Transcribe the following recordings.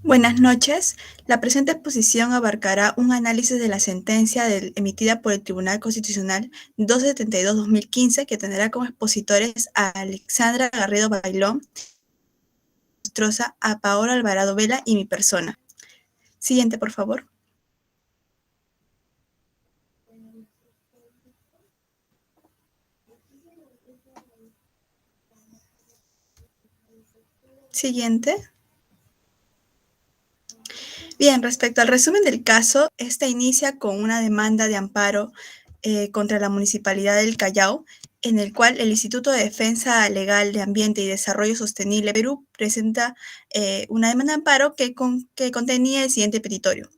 Buenas noches. La presente exposición abarcará un análisis de la sentencia emitida por el Tribunal Constitucional 272-2015, que tendrá como expositores a Alexandra Garrido Bailón, Nostroza, a Paola Alvarado Vela y mi persona. Siguiente, por favor. Siguiente. Bien, respecto al resumen del caso, esta inicia con una demanda de amparo contra la Municipalidad del Callao, en el cual el Instituto de Defensa Legal de Ambiente y Desarrollo Sostenible Perú presenta una demanda de amparo que contenía el siguiente petitorio: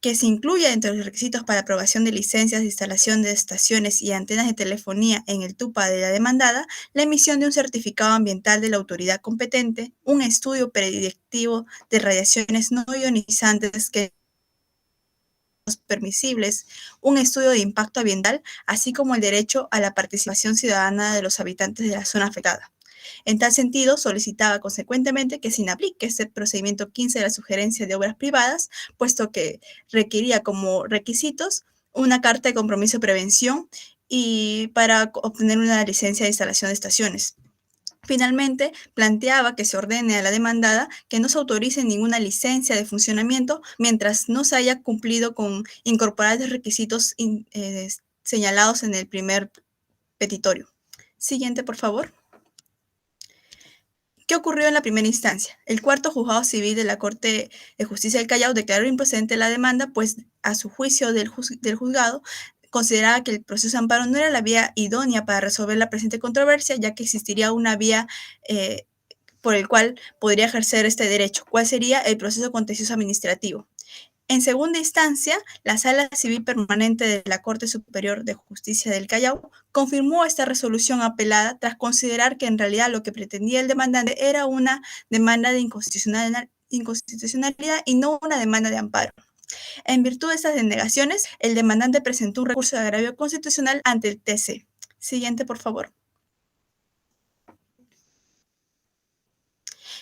que se incluya entre los requisitos para aprobación de licencias de instalación de estaciones y antenas de telefonía en el TUPA de la demandada, la emisión de un certificado ambiental de la autoridad competente, un estudio predictivo de radiaciones no ionizantes que permisibles, un estudio de impacto ambiental, así como el derecho a la participación ciudadana de los habitantes de la zona afectada. En tal sentido, solicitaba consecuentemente que se inaplique este procedimiento 15 de la sugerencia de obras privadas, puesto que requería como requisitos una carta de compromiso de prevención y para obtener una licencia de instalación de estaciones. Finalmente, planteaba que se ordene a la demandada que no se autorice ninguna licencia de funcionamiento mientras no se haya cumplido con incorporar los requisitos señalados en el primer petitorio. Siguiente, por favor. ¿Qué ocurrió en la primera instancia? El cuarto juzgado civil de la Corte de Justicia del Callao declaró improcedente la demanda, pues a su juicio del juzgado consideraba que el proceso de amparo no era la vía idónea para resolver la presente controversia, ya que existiría una vía por el cual podría ejercer este derecho. ¿Cuál sería el proceso contencioso administrativo? En segunda instancia, la Sala Civil Permanente de la Corte Superior de Justicia del Callao confirmó esta resolución apelada tras considerar que en realidad lo que pretendía el demandante era una demanda de inconstitucionalidad y no una demanda de amparo. En virtud de estas denegaciones, el demandante presentó un recurso de agravio constitucional ante el TC. Siguiente, por favor.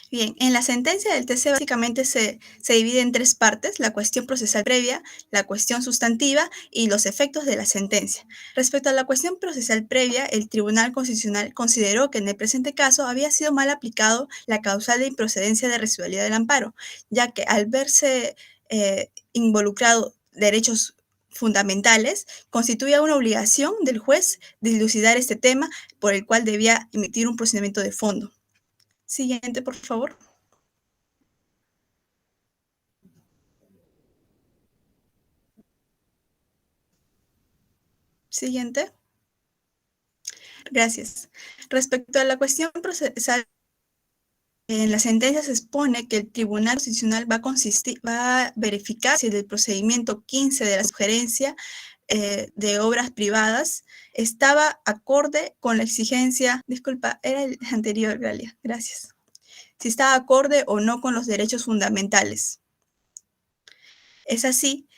Bien, en la sentencia del TC básicamente se divide en tres partes: la cuestión procesal previa, la cuestión sustantiva y los efectos de la sentencia. Respecto a la cuestión procesal previa, el Tribunal Constitucional consideró que en el presente caso había sido mal aplicado la causal de improcedencia de residualidad del amparo, ya que al verse involucrado derechos fundamentales, constituía una obligación del juez de dilucidar este tema, por el cual debía emitir un procedimiento de fondo. Siguiente, por favor. Siguiente. Gracias. Respecto a la cuestión procesal, en la sentencia se expone que el Tribunal Constitucional va a verificar si el procedimiento 15 de la sugerencia de obras privadas estaba acorde con la exigencia, disculpa, era el anterior, Galia, gracias, si estaba acorde o no con los derechos fundamentales. Es así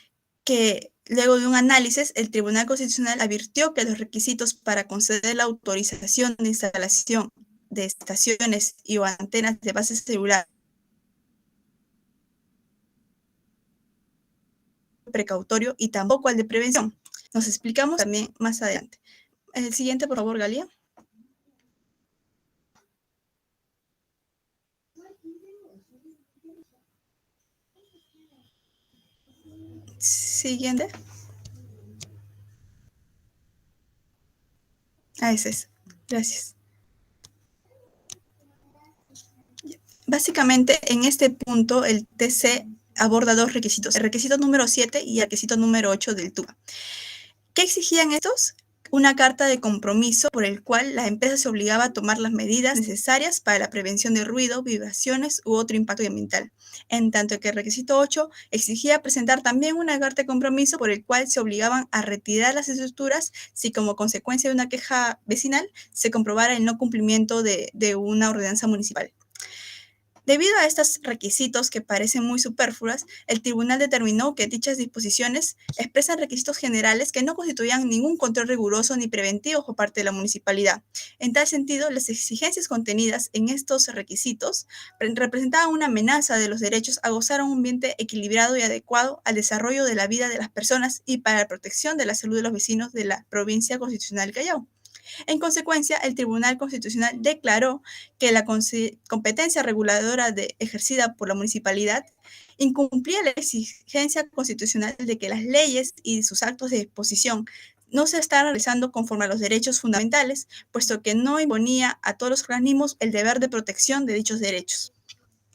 que luego de un análisis, el Tribunal Constitucional advirtió que los requisitos para conceder la autorización de instalación de estaciones y o antenas de base celular precautorio y tampoco al de prevención. Nos explicamos también más adelante. El siguiente, por favor, Galia. Siguiente. Ese es. Gracias. Básicamente, en este punto, el TC aborda dos requisitos: el requisito número 7 y el requisito número 8 del TUA. ¿Qué exigían estos? Una carta de compromiso por el cual la empresa se obligaba a tomar las medidas necesarias para la prevención de ruido, vibraciones u otro impacto ambiental. En tanto que el requisito 8 exigía presentar también una carta de compromiso por el cual se obligaban a retirar las estructuras si como consecuencia de una queja vecinal se comprobara el no cumplimiento de una ordenanza municipal. Debido a estos requisitos que parecen muy superfluos, el tribunal determinó que dichas disposiciones expresan requisitos generales que no constituían ningún control riguroso ni preventivo por parte de la municipalidad. En tal sentido, las exigencias contenidas en estos requisitos representaban una amenaza de los derechos a gozar a un ambiente equilibrado y adecuado al desarrollo de la vida de las personas y para la protección de la salud de los vecinos de la provincia constitucional del Callao. En consecuencia, el Tribunal Constitucional declaró que la competencia reguladora ejercida por la municipalidad incumplía la exigencia constitucional de que las leyes y sus actos de disposición no se están realizando conforme a los derechos fundamentales, puesto que no imponía a todos los organismos el deber de protección de dichos derechos.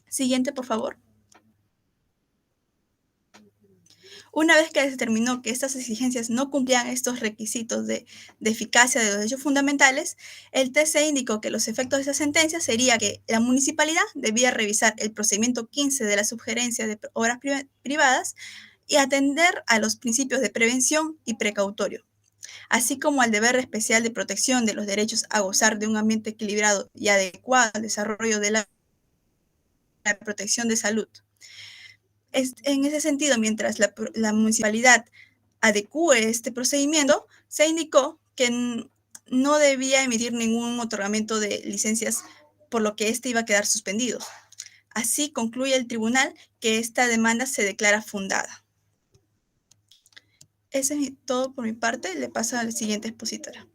Siguiente, por favor. Una vez que se determinó que estas exigencias no cumplían estos requisitos de eficacia de los derechos fundamentales, el TC indicó que los efectos de esa sentencia sería que la municipalidad debía revisar el procedimiento 15 de la sugerencia de obras privadas y atender a los principios de prevención y precautorio, así como al deber especial de protección de los derechos a gozar de un ambiente equilibrado y adecuado al desarrollo de la protección de salud. En ese sentido, mientras la municipalidad adecúe este procedimiento, se indicó que no debía emitir ningún otorgamiento de licencias, por lo que este iba a quedar suspendido. Así concluye el tribunal que esta demanda se declara fundada. Eso es todo por mi parte. Le paso a la siguiente expositora.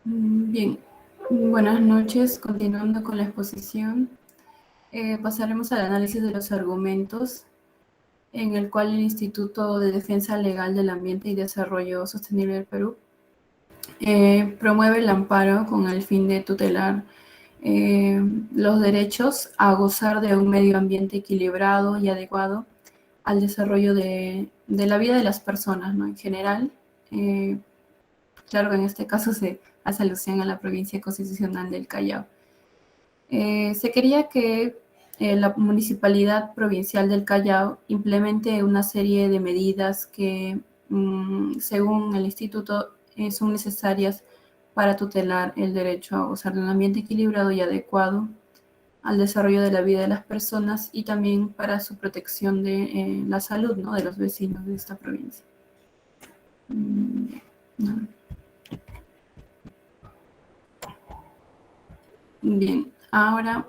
Bien, buenas noches. Continuando con la exposición, pasaremos al análisis de los argumentos en el cual el Instituto de Defensa Legal del Ambiente y Desarrollo Sostenible del Perú promueve el amparo con el fin de tutelar los derechos a gozar de un medio ambiente equilibrado y adecuado al desarrollo de la vida de las personas, ¿no? En general, claro que en este caso se hace alusión a la provincia constitucional del Callao. Se quería que la Municipalidad Provincial del Callao implemente una serie de medidas que, según el Instituto, son necesarias para tutelar el derecho a gozar de un ambiente equilibrado y adecuado al desarrollo de la vida de las personas y también para su protección de la salud, ¿no?, de los vecinos de esta provincia. No. Bien, ahora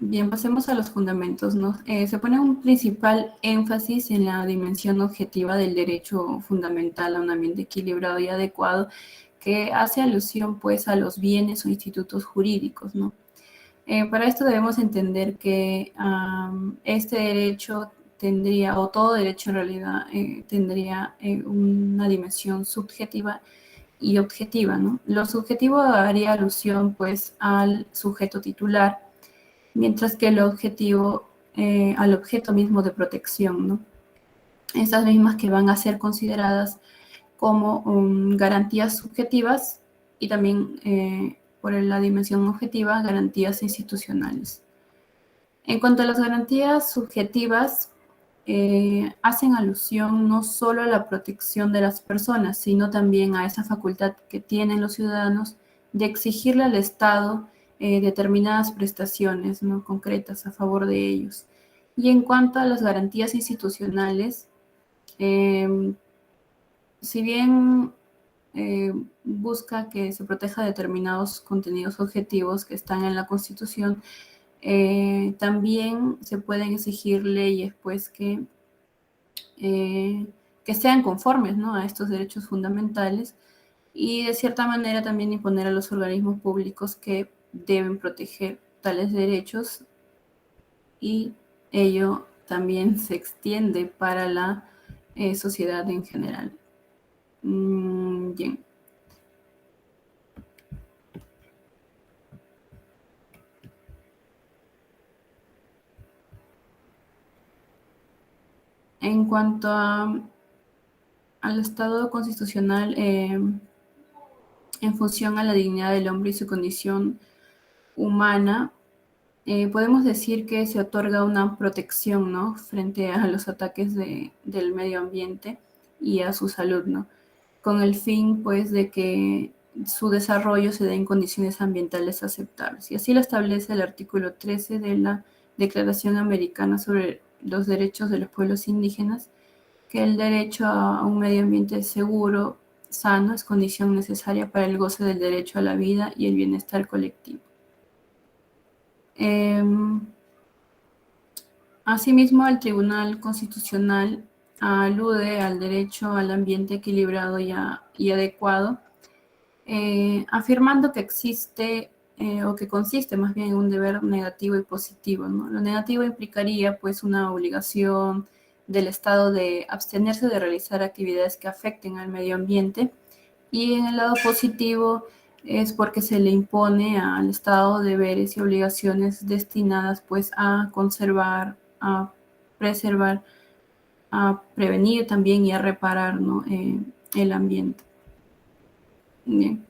bien, pasemos a los fundamentos, ¿no? Se pone un principal énfasis en la dimensión objetiva del derecho fundamental a un ambiente equilibrado y adecuado, que hace alusión, pues, a los bienes o institutos jurídicos, ¿no? Para esto debemos entender que este derecho tendría, o todo derecho en realidad, tendría una dimensión subjetiva y objetiva, ¿no? Lo subjetivo haría alusión, pues, al sujeto titular, mientras que lo objetivo al objeto mismo de protección, ¿no? Estas mismas que van a ser consideradas como garantías subjetivas y también, por la dimensión objetiva, garantías institucionales. En cuanto a las garantías subjetivas, hacen alusión no solo a la protección de las personas, sino también a esa facultad que tienen los ciudadanos de exigirle al Estado determinadas prestaciones, ¿no?, concretas a favor de ellos. Y en cuanto a las garantías institucionales, si bien busca que se proteja determinados contenidos objetivos que están en la Constitución, también se pueden exigir leyes, pues, que sean conformes, ¿no?, a estos derechos fundamentales y de cierta manera también imponer a los organismos públicos que deben proteger tales derechos, y ello también se extiende para la sociedad en general. Bien. En cuanto al Estado constitucional, en función a la dignidad del hombre y su condición humana, podemos decir que se otorga una protección, ¿no? Frente a los ataques del medio ambiente y a su salud, ¿no? Con el fin, pues, de que su desarrollo se dé en condiciones ambientales aceptables. Y así lo establece el artículo 13 de la Declaración Americana sobre los Derechos de los Pueblos Indígenas, que el derecho a un medio ambiente seguro, sano, es condición necesaria para el goce del derecho a la vida y el bienestar colectivo. Asimismo, el Tribunal Constitucional alude al derecho al ambiente equilibrado y adecuado, afirmando que existe o que consiste más bien en un deber negativo y positivo, ¿no? Lo negativo implicaría pues una obligación del Estado de abstenerse de realizar actividades que afecten al medio ambiente, y en el lado positivo es porque se le impone al Estado deberes y obligaciones destinadas pues a conservar, a preservar, a prevenir también y a reparar, ¿no? El ambiente. Bien.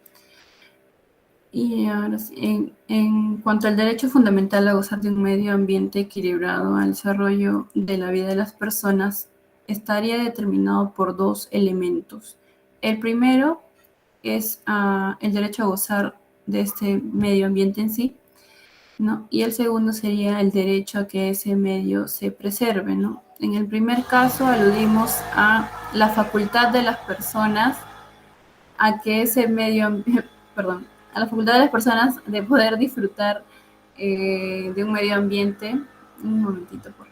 Y ahora sí, en cuanto al derecho fundamental a gozar de un medio ambiente equilibrado al desarrollo de la vida de las personas, estaría determinado por dos elementos. El primero es el derecho a gozar de este medio ambiente en sí, ¿no? Y el segundo sería el derecho a que ese medio se preserve, ¿no? En el primer caso aludimos a la facultad de las personas a que ese medio, perdón, a la facultad de las personas de poder disfrutar de un medio ambiente. Un momentito, por favor.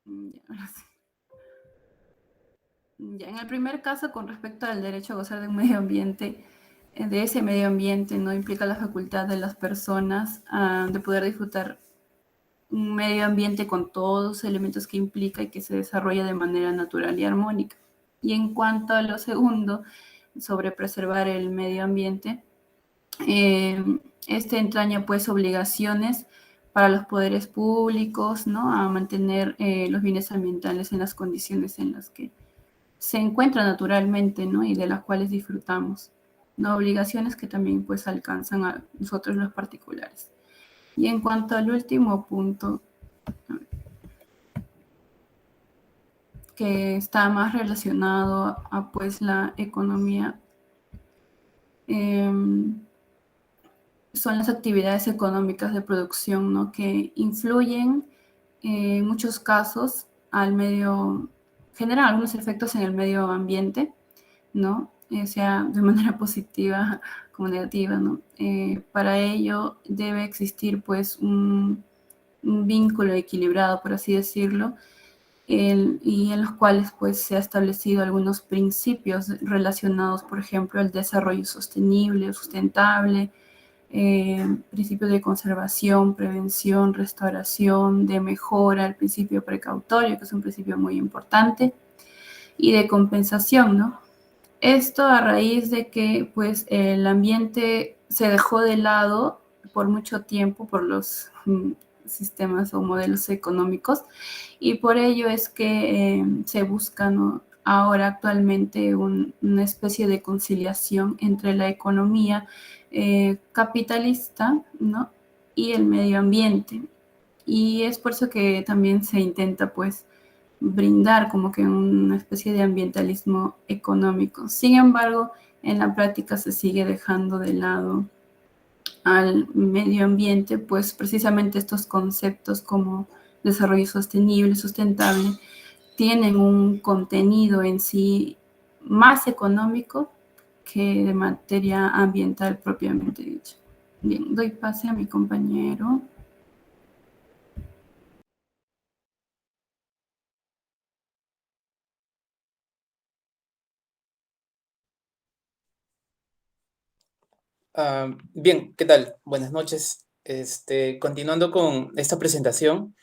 Ya, ahora sí. Ya, en el primer caso, con respecto al derecho a gozar de un medio ambiente, de ese medio ambiente, no implica la facultad de las personas de poder disfrutar un medio ambiente con todos los elementos que implica y que se desarrolla de manera natural y armónica. Y en cuanto a lo segundo, sobre preservar el medio ambiente, este entraña pues obligaciones para los poderes públicos, ¿no? A mantener los bienes ambientales en las condiciones en las que se encuentra naturalmente, ¿no? Y de las cuales disfrutamos, ¿no? Obligaciones que también pues alcanzan a nosotros los particulares. Y en cuanto al último punto, que está más relacionado a pues la economía, son las actividades económicas de producción, ¿no? Que influyen en muchos casos al medio, generan algunos efectos en el medio ambiente, ¿no? Sea de manera positiva como negativa, ¿no? Para ello debe existir pues un vínculo equilibrado, por así decirlo, y en los cuales pues se ha establecido algunos principios relacionados, por ejemplo, al desarrollo sostenible, sustentable, principios de conservación, prevención, restauración, de mejora, el principio precautorio, que es un principio muy importante, y de compensación, ¿no? Esto a raíz de que pues el ambiente se dejó de lado por mucho tiempo por los sistemas o modelos económicos, y por ello es que se busca, ¿no? Ahora actualmente una especie de conciliación entre la economía capitalista, ¿no? Y el medio ambiente. Y es por eso que también se intenta pues brindar como que una especie de ambientalismo económico. Sin embargo, en la práctica se sigue dejando de lado al medio ambiente, pues precisamente estos conceptos como desarrollo sostenible, sustentable, tienen un contenido en sí más económico que de materia ambiental propiamente dicha. Bien, doy pase a mi compañero. Bien, ¿qué tal? Buenas noches. Continuando con esta presentación,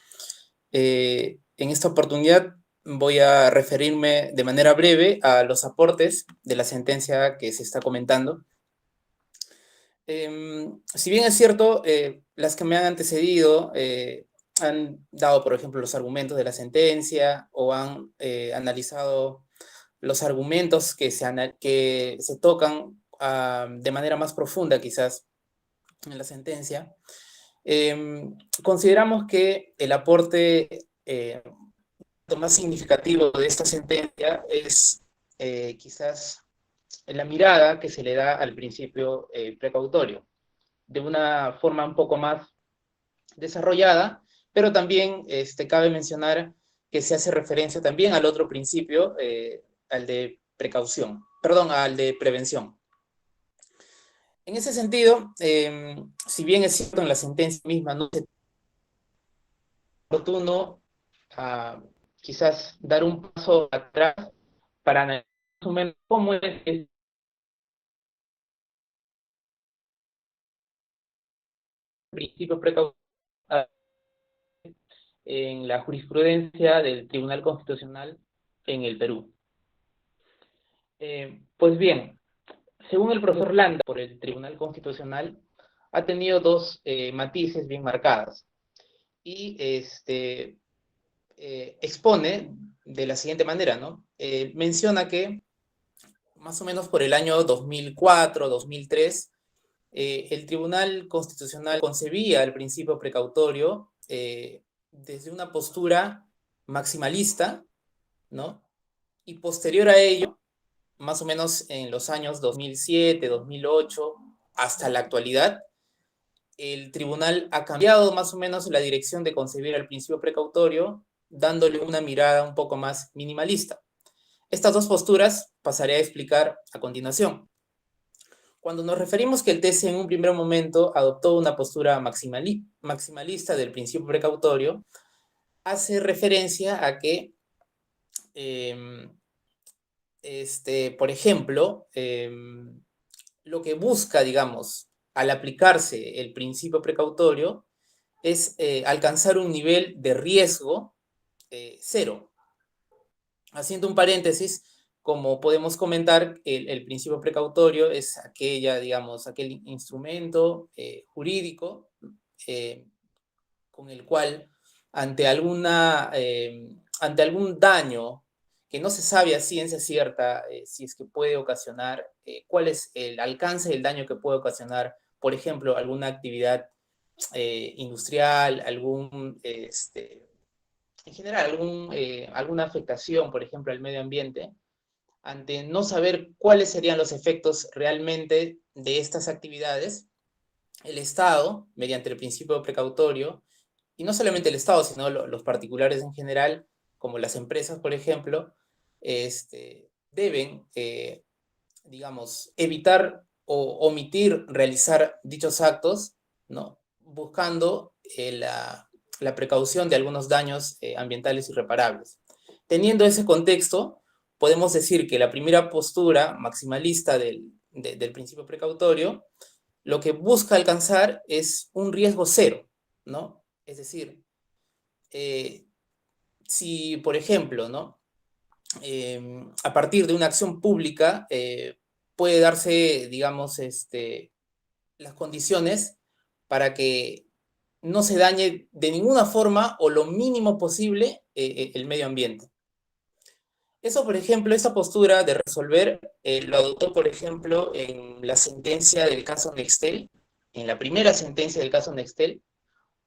en esta oportunidad voy a referirme de manera breve a los aportes de la sentencia que se está comentando. Si bien es cierto, las que me han antecedido han dado, por ejemplo, los argumentos de la sentencia o han analizado los argumentos que que se tocan de manera más profunda, quizás, en la sentencia. Consideramos que el aporte más significativo de esta sentencia es quizás la mirada que se le da al principio precautorio, de una forma un poco más desarrollada, pero también cabe mencionar que se hace referencia también al otro principio, al de precaución, perdón, al de prevención. En ese sentido, si bien es cierto en la sentencia misma no es oportuno quizás dar un paso atrás para analizar más o menos cómo es el principio precautorio en la jurisprudencia del Tribunal Constitucional en el Perú. Pues bien, según el profesor Landa, por el Tribunal Constitucional, ha tenido dos matices bien marcadas. Y expone de la siguiente manera, ¿no? Menciona que más o menos por el año 2004, 2003, el Tribunal Constitucional concebía el principio precautorio desde una postura maximalista, ¿no? Y posterior a ello, más o menos en los años 2007, 2008, hasta la actualidad, el tribunal ha cambiado más o menos la dirección de concebir el principio precautorio, dándole una mirada un poco más minimalista. Estas dos posturas pasaré a explicar a continuación. Cuando nos referimos que el TC en un primer momento adoptó una postura maximalista del principio precautorio, hace referencia a que, por ejemplo, lo que busca, digamos, al aplicarse el principio precautorio es alcanzar un nivel de riesgo cero. Haciendo un paréntesis, como podemos comentar, el principio precautorio es aquel instrumento jurídico con el cual ante algún daño que no se sabe a ciencia cierta si es que puede ocasionar, cuál es el alcance del daño que puede ocasionar, por ejemplo, alguna actividad industrial, en general, alguna afectación, por ejemplo, al medio ambiente, ante no saber cuáles serían los efectos realmente de estas actividades, el Estado, mediante el principio precautorio, y no solamente el Estado, sino los particulares en general, como las empresas, por ejemplo, deben, digamos, evitar o omitir realizar dichos actos, ¿no? Buscando la precaución de algunos daños ambientales irreparables. Teniendo ese contexto, podemos decir que la primera postura maximalista del principio precautorio lo que busca alcanzar es un riesgo cero, ¿no? Es decir, si, por ejemplo, ¿no? A partir de una acción pública puede darse, digamos, las condiciones para que no se dañe de ninguna forma o lo mínimo posible el medio ambiente. Eso, por ejemplo, esa postura de resolver lo adoptó, por ejemplo, en la sentencia del caso Nextel, en la primera sentencia del caso Nextel,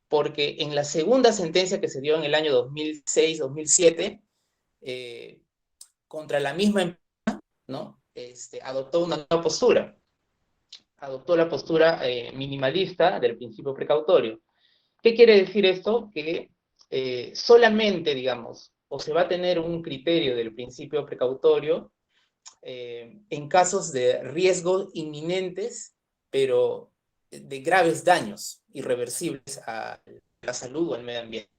porque en la segunda sentencia que se dio en el año 2006-2007, contra la misma empresa, ¿no? Adoptó una nueva postura. Adoptó la postura minimalista del principio precautorio. ¿Qué quiere decir esto? Que solamente, digamos, o se va a tener un criterio del principio precautorio en casos de riesgos inminentes, pero de graves daños irreversibles a la salud o al medio ambiente.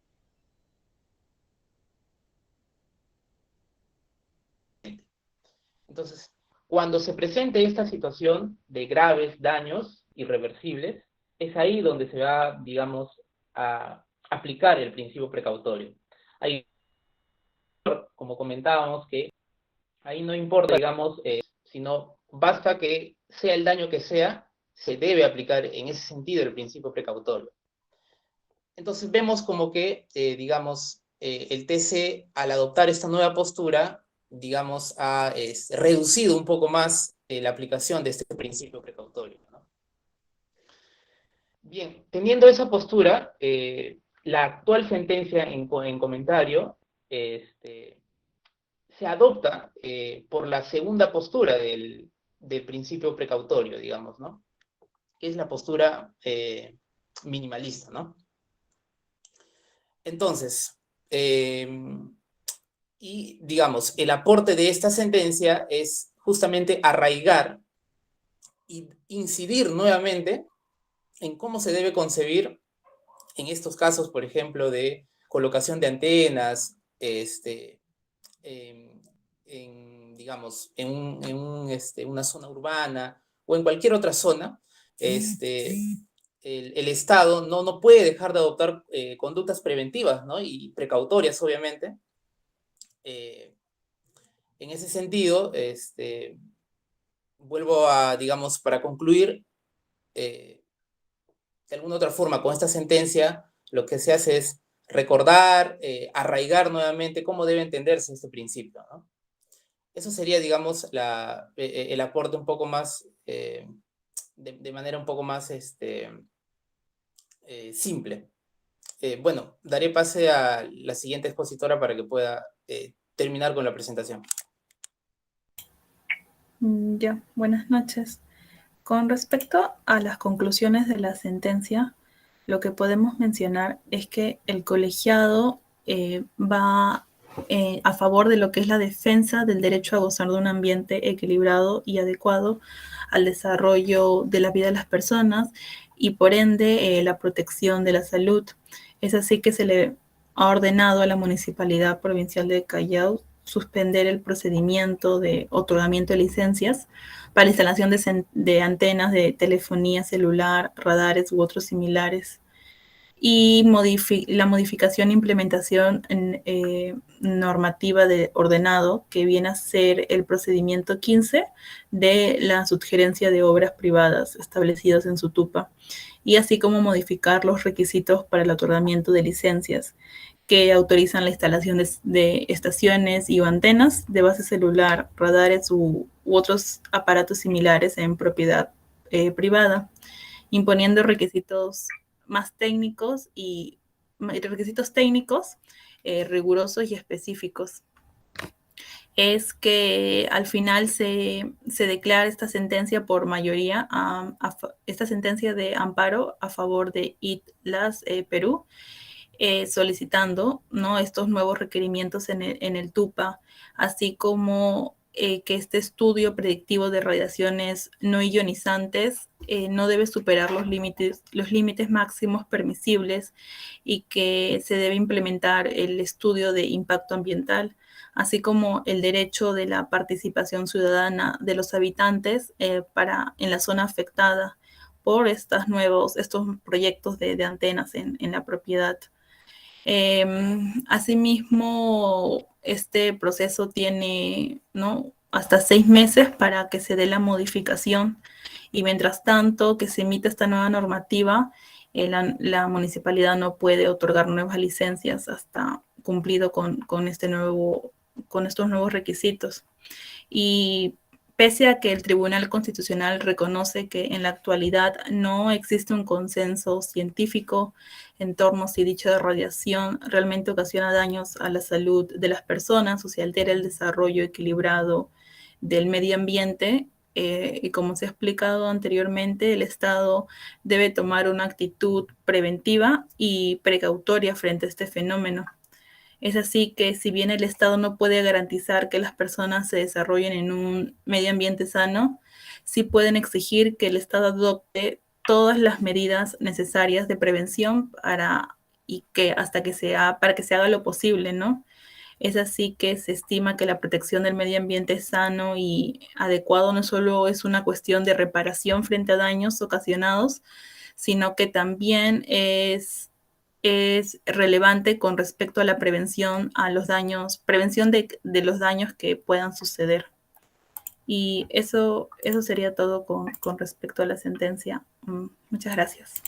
Entonces, cuando se presente esta situación de graves daños irreversibles, es ahí donde se va, digamos, a aplicar el principio precautorio. Ahí, como comentábamos, que ahí no importa, digamos, sino basta que sea el daño que sea, se debe aplicar en ese sentido el principio precautorio. Entonces vemos como que, digamos, el TC al adoptar esta nueva postura, digamos, ha reducido un poco más la aplicación de este principio precautorio, ¿no? Bien, teniendo esa postura, la actual sentencia en comentario se adopta por la segunda postura del principio precautorio, digamos, ¿no? Que es la postura minimalista, ¿no? Entonces, y digamos, el aporte de esta sentencia es justamente arraigar e incidir nuevamente en cómo se debe concebir en estos casos, por ejemplo, de colocación de antenas, digamos, una zona urbana o en cualquier otra zona, el Estado no puede dejar de adoptar conductas preventivas, ¿no? Y precautorias, obviamente. En ese sentido, vuelvo a, digamos, para concluir, de alguna otra forma, con esta sentencia, lo que se hace es recordar, arraigar nuevamente cómo debe entenderse este principio, ¿no? Eso sería, digamos, el aporte un poco más, de manera un poco más simple. Bueno, daré pase a la siguiente expositora para que pueda terminar con la presentación. Ya, buenas noches. Con respecto a las conclusiones de la sentencia, lo que podemos mencionar es que el colegiado va a favor de lo que es la defensa del derecho a gozar de un ambiente equilibrado y adecuado al desarrollo de la vida de las personas y por ende la protección de la salud. Es así que se le ha ordenado a la Municipalidad Provincial de Callao suspender el procedimiento de otorgamiento de licencias para la instalación de antenas de telefonía celular, radares u otros similares, y la modificación e implementación normativa de ordenado que viene a ser el procedimiento 15 de la sugerencia de obras privadas establecidos en su TUPA, y así como modificar los requisitos para el otorgamiento de licencias que autorizan la instalación de estaciones y antenas de base celular, radares u otros aparatos similares en propiedad privada, imponiendo requisitos más técnicos y requisitos técnicos rigurosos y específicos. Es que al final se declara esta sentencia por mayoría, esta sentencia de amparo a favor de ITLAS Perú, solicitando, ¿no?, estos nuevos requerimientos en el TUPA, así como que este estudio predictivo de radiaciones no ionizantes no debe superar los límites máximos permisibles y que se debe implementar el estudio de impacto ambiental, así como el derecho de la participación ciudadana de los habitantes en la zona afectada por estos proyectos de antenas en la propiedad. Asimismo, este proceso tiene, ¿no?, hasta 6 meses para que se dé la modificación, y mientras tanto que se emite esta nueva normativa, la municipalidad no puede otorgar nuevas licencias hasta cumplido con estos nuevos requisitos. Y pese a que el Tribunal Constitucional reconoce que en la actualidad no existe un consenso científico en torno a si dicha radiación realmente ocasiona daños a la salud de las personas o si altera el desarrollo equilibrado del medio ambiente, y como se ha explicado anteriormente, el Estado debe tomar una actitud preventiva y precautoria frente a este fenómeno. Es así que si bien el Estado no puede garantizar que las personas se desarrollen en un medio ambiente sano, sí pueden exigir que el Estado adopte todas las medidas necesarias de prevención para que se haga lo posible, ¿no? Es así que se estima que la protección del medio ambiente sano y adecuado no solo es una cuestión de reparación frente a daños ocasionados, sino que también es relevante con respecto a la prevención de los daños que puedan suceder. Y eso sería todo con respecto a la sentencia. Muchas gracias.